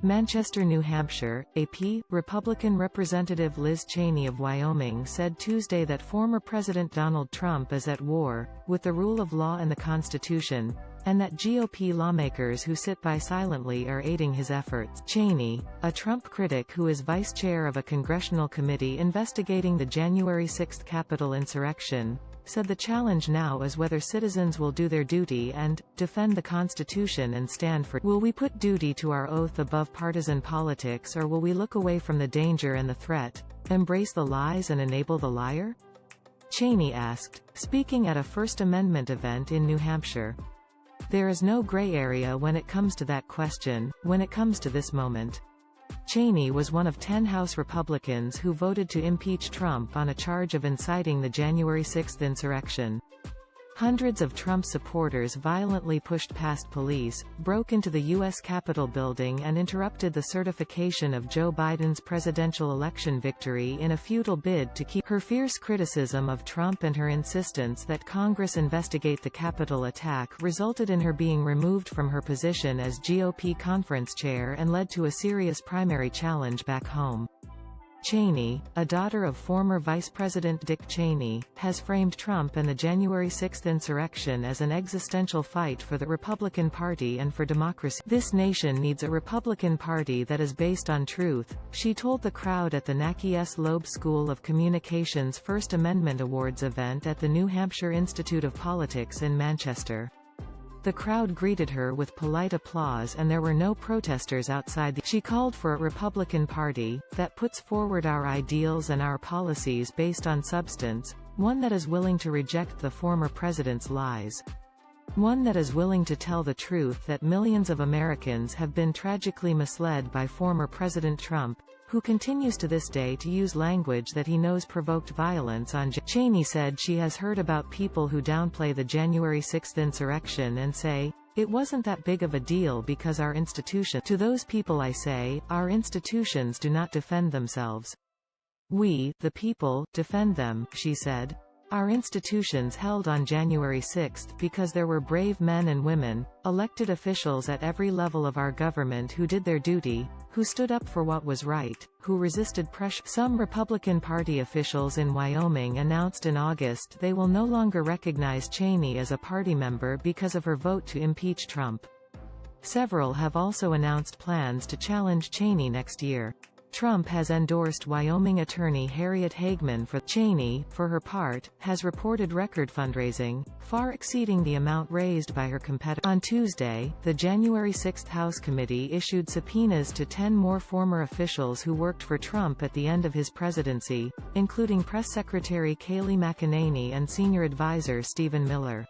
Manchester, New Hampshire, AP, Republican Representative Liz Cheney of Wyoming said Tuesday that former President Donald Trump is at war with the rule of law and the Constitution, and that GOP lawmakers who sit by silently are aiding his efforts. Cheney, a Trump critic who is vice chair of a congressional committee investigating the January 6 Capitol insurrection, said the challenge now is whether citizens will do their duty and defend the Constitution and stand for. Will we put duty to our oath above partisan politics, or will we look away from the danger and the threat, embrace the lies and enable the liar? Cheney asked, speaking at a First Amendment event in New Hampshire. There is no gray area when it comes to that question, when it comes to this moment. Cheney was one of 10 House Republicans who voted to impeach Trump on a charge of inciting the January 6 insurrection. Hundreds of Trump supporters violently pushed past police, broke into the U.S. Capitol building and interrupted the certification of Joe Biden's presidential election victory in a futile bid to keep. Her fierce criticism of Trump and her insistence that Congress investigate the Capitol attack resulted in her being removed from her position as GOP conference chair and led to a serious primary challenge back home. Cheney, a daughter of former Vice President Dick Cheney, has framed Trump and the January 6 insurrection as an existential fight for the Republican Party and for democracy. This nation needs a Republican Party that is based on truth, she told the crowd at the Naki S. Loeb School of Communications First Amendment Awards event at the New Hampshire Institute of Politics in Manchester. The crowd greeted her with polite applause and there were no protesters outside. She called for a Republican Party that puts forward our ideals and our policies based on substance, one that is willing to reject the former president's lies. One that is willing to tell the truth that millions of Americans have been tragically misled by former President Trump, who continues to this day to use language that he knows provoked violence on. Cheney said she has heard about people who downplay the January 6 insurrection and say, "It wasn't that big of a deal because our institutions." To those people I say, our institutions do not defend themselves. We, the people, defend them, she said. Our institutions held on January 6 because there were brave men and women, elected officials at every level of our government who did their duty, who stood up for what was right, who resisted pressure. Some Republican Party officials in Wyoming announced in August they will no longer recognize Cheney as a party member because of her vote to impeach Trump. Several have also announced plans to challenge Cheney next year. Trump has endorsed Wyoming attorney Harriet Hageman for. Cheney, for her part, has reported record fundraising, far exceeding the amount raised by her competitor. On Tuesday, the January 6 House Committee issued subpoenas to 10 more former officials who worked for Trump at the end of his presidency, including Press Secretary Kayleigh McEnany and Senior Advisor Stephen Miller.